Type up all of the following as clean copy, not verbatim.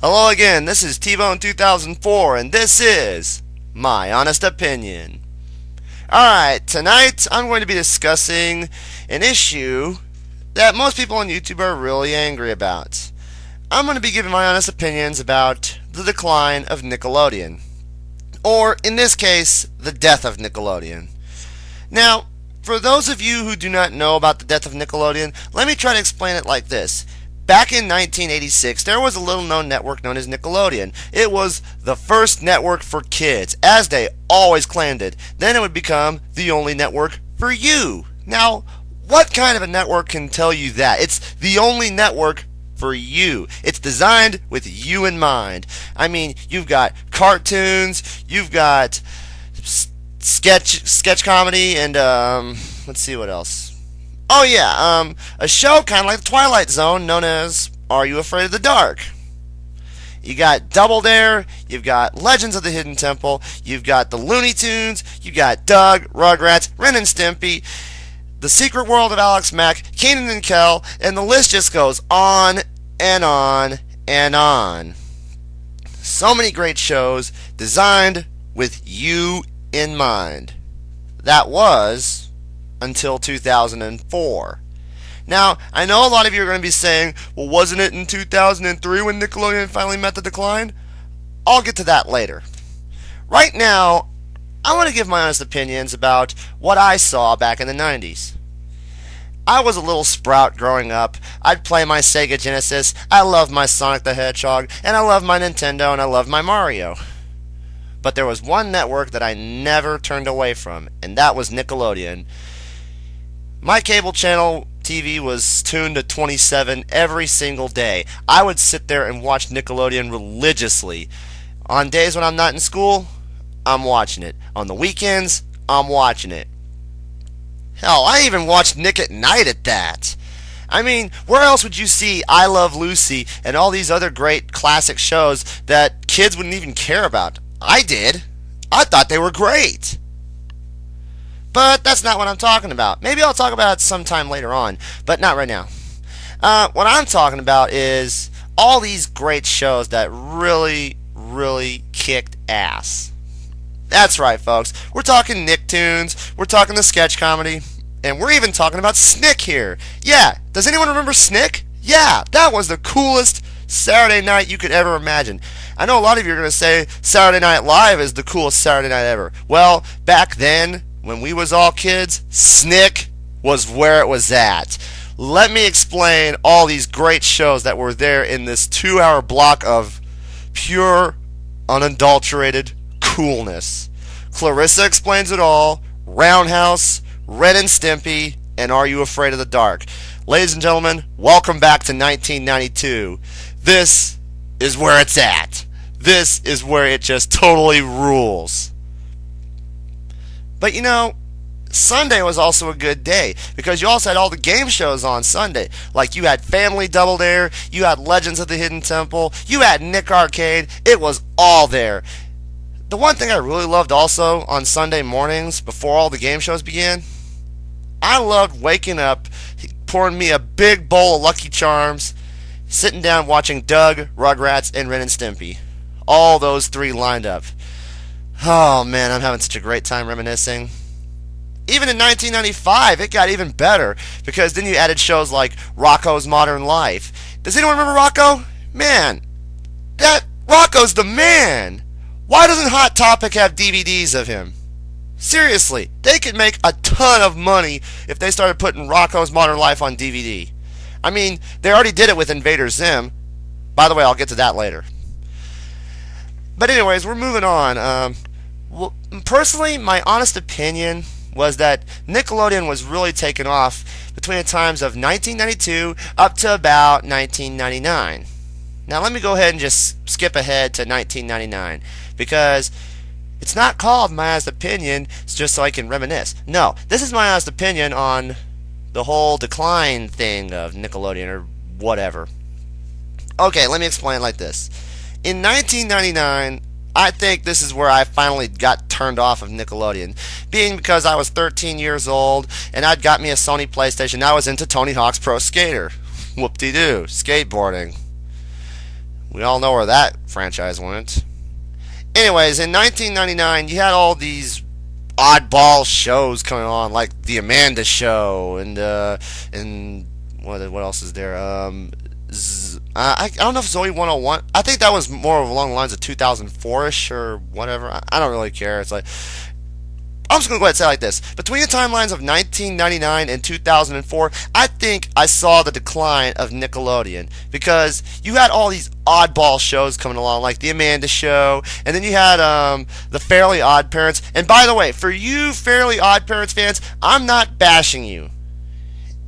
Hello again, this is T-Bone 2004, and this is my honest opinion. Alright, tonight I'm going to be discussing an issue that most people on YouTube are really angry about. I'm going to be giving my honest opinions about the decline of Nickelodeon. Or, in this case, the death of Nickelodeon. Now, for those of you who do not know about the death of Nickelodeon, let me try to explain it like this. Back in 1986, there was a little-known network known as Nickelodeon. It was the first network for kids, as they always claimed it. Then it would become the only network for you. Now, what kind of a network can tell you that? It's the only network for you. It's designed with you in mind. I mean, you've got cartoons, you've got sketch comedy, and let's see what else. Oh yeah, a show kind of like the Twilight Zone known as Are You Afraid of the Dark? You got Double Dare, you've got Legends of the Hidden Temple, you've got the Looney Tunes, you got Doug, Rugrats, Ren and Stimpy, The Secret World of Alex Mack, Kenan and Kel, and the list just goes on and on and on. So many great shows designed with you in mind. That was until 2004. Now, I know a lot of you are going to be saying, well, wasn't it in 2003 when Nickelodeon finally met the decline? I'll get to that later. Right now, I want to give my honest opinions about what I saw back in the 90s. I was a little sprout growing up. I'd play my Sega Genesis, I loved my Sonic the Hedgehog, and I loved my Nintendo, and I loved my Mario. But there was one network that I never turned away from, and that was Nickelodeon. My cable channel TV was tuned to 27 every single day. I would sit there and watch Nickelodeon religiously. On days when I'm not in school, I'm watching it. On the weekends, I'm watching it. Hell, I even watched Nick at Night at that. I mean, where else would you see I Love Lucy and all these other great classic shows that kids wouldn't even care about? I did. I thought they were great. But that's not what I'm talking about. Maybe I'll talk about it sometime later on, but not right now. What I'm talking about is all these great shows that really, really kicked ass. That's right, folks. We're talking Nicktoons, we're talking the sketch comedy, and we're even talking about Snick here. Yeah, does anyone remember Snick? Yeah, that was the coolest Saturday night you could ever imagine. I know a lot of you are going to say Saturday Night Live is the coolest Saturday night ever. Well, back then, when we was all kids, Snick was where it was at. Let me explain all these great shows that were there in this 2-hour block of pure, unadulterated coolness. Clarissa Explains It All, Roundhouse, Ren and Stimpy, and Are You Afraid of the Dark? Ladies and gentlemen, welcome back to 1992. This is where it's at. This is where it just totally rules. But you know, Sunday was also a good day because you also had all the game shows on Sunday. Like you had Family Double Dare, you had Legends of the Hidden Temple, you had Nick Arcade. It was all there. The one thing I really loved also on Sunday mornings before all the game shows began, I loved waking up, pouring me a big bowl of Lucky Charms, sitting down watching Doug, Rugrats, and Ren and Stimpy. All those three lined up. Oh man, I'm having such a great time reminiscing. Even in 1995, it got even better because then you added shows like Rocko's Modern Life. Does anyone remember Rocko? Man, that Rocko's the man. Why doesn't Hot Topic have DVDs of him? Seriously, they could make a ton of money if they started putting Rocko's Modern Life on DVD. I mean, they already did it with Invader Zim. By the way, I'll get to that later. But anyways, we're moving on. Well, personally, my honest opinion was that Nickelodeon was really taking off between the times of 1992 up to about 1999. Now let me go ahead and just skip ahead to 1999 because it's not called my honest opinion, it's just so I can reminisce. No, this is my honest opinion on the whole decline thing of Nickelodeon or whatever. Okay, let me explain it like this. In 1999, I think this is where I finally got turned off of Nickelodeon, being because I was 13 years old and I'd got me a Sony PlayStation. I was into Tony Hawk's Pro Skater. Whoop-de-doo, skateboarding. We all know where that franchise went. Anyways, in 1999, you had all these oddball shows coming on, like the Amanda Show, and what else is there? I don't know if Zoe 101. I think that was more along the lines of 2004ish or whatever. I don't really care. It's like, I'm just going to go ahead and say it like this. Between the timelines of 1999 and 2004, I think I saw the decline of Nickelodeon, because you had all these oddball shows coming along, like The Amanda Show, and then you had the Fairly Odd Parents. And by the way, for you Fairly Odd Parents fans, I'm not bashing you,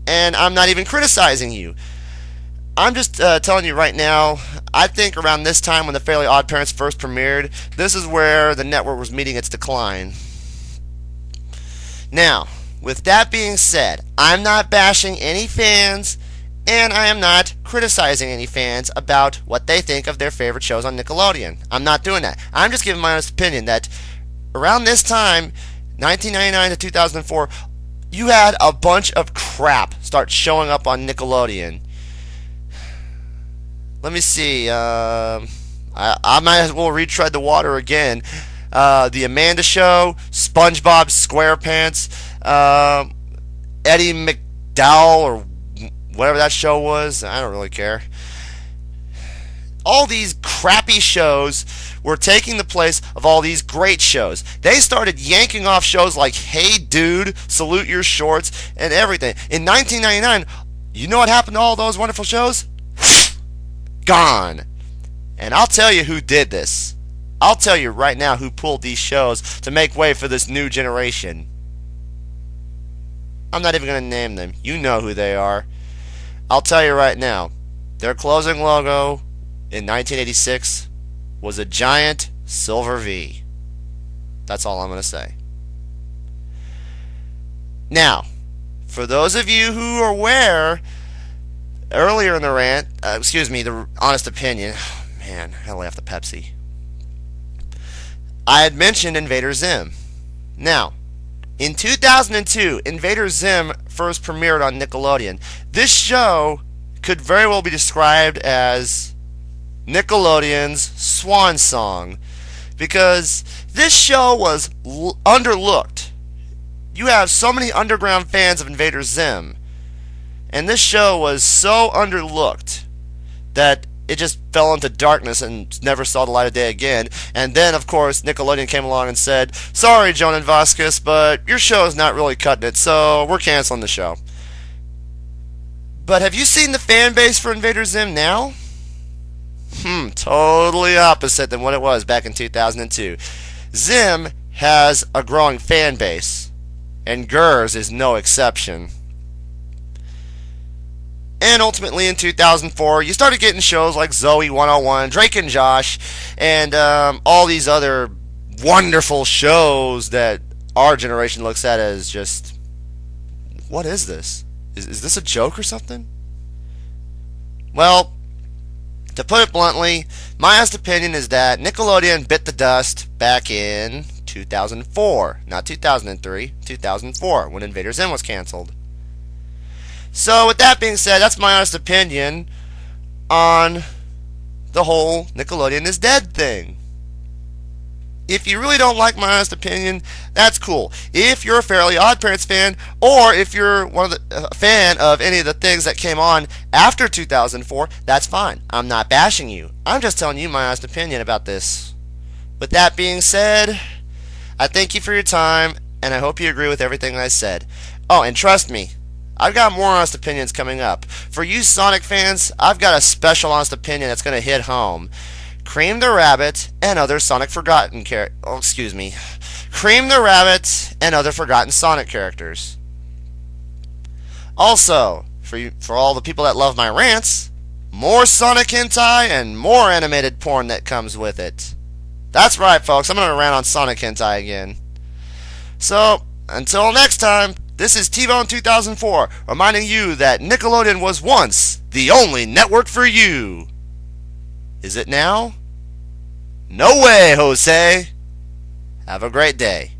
and I'm not even criticizing you. I'm just telling you right now, I think around this time when the Fairly Odd Parents first premiered, this is where the network was meeting its decline. Now, with that being said, I'm not bashing any fans, and I am not criticizing any fans about what they think of their favorite shows on Nickelodeon. I'm not doing that. I'm just giving my honest opinion that around this time, 1999 to 2004, you had a bunch of crap start showing up on Nickelodeon. Let me see. I might as well retread the water again. The Amanda Show, SpongeBob SquarePants, Eddie McDowell, or whatever that show was. I don't really care. All these crappy shows were taking the place of all these great shows. They started yanking off shows like Hey Dude, Salute Your Shorts, and everything. In 1999, you know what happened to all those wonderful shows? Gone. And I'll tell you who did this. I'll tell you right now who pulled these shows to make way for this new generation. I'm not even going to name them. You know who they are. I'll tell you right now. Their closing logo in 1986 was a giant silver V. That's all I'm going to say. Now, for those of you who are aware, earlier in the rant, the honest opinion, man, I left the Pepsi. I had mentioned Invader Zim. Now, in 2002, Invader Zim first premiered on Nickelodeon. This show could very well be described as Nickelodeon's swan song, because this show was underlooked. You have so many underground fans of Invader Zim, and this show was so underlooked that it just fell into darkness and never saw the light of day again. And then, of course, Nickelodeon came along and said, "Sorry, Jonan Vasquez, but your show is not really cutting it, so we're canceling the show." But have you seen the fan base for Invader Zim now? Totally opposite than what it was back in 2002. Zim has a growing fan base, and Gers is no exception. And ultimately in 2004, you started getting shows like Zoe 101, Drake and Josh, and all these other wonderful shows that our generation looks at as just, what is this? Is this a joke or something? Well, to put it bluntly, my honest opinion is that Nickelodeon bit the dust back in 2004. Not 2003, 2004, when Invader Zim was canceled. So with that being said, that's my honest opinion on the whole Nickelodeon is dead thing. If you really don't like my honest opinion, that's cool. If you're a Fairly Odd Parents fan, or if you're a fan of any of the things that came on after 2004, that's fine. I'm not bashing you. I'm just telling you my honest opinion about this. With that being said, I thank you for your time, and I hope you agree with everything I said. Oh, and trust me, I've got more honest opinions coming up. For you Sonic fans, I've got a special honest opinion that's going to hit home. Cream the Rabbit and other Sonic Forgotten Cream the Rabbit and other forgotten Sonic characters. Also, for all the people that love my rants, more Sonic hentai and more animated porn that comes with it. That's right, folks. I'm going to rant on Sonic hentai again. So, until next time, this is T-Bone 2004, reminding you that Nickelodeon was once the only network for you. Is it now? No way, Jose. Have a great day.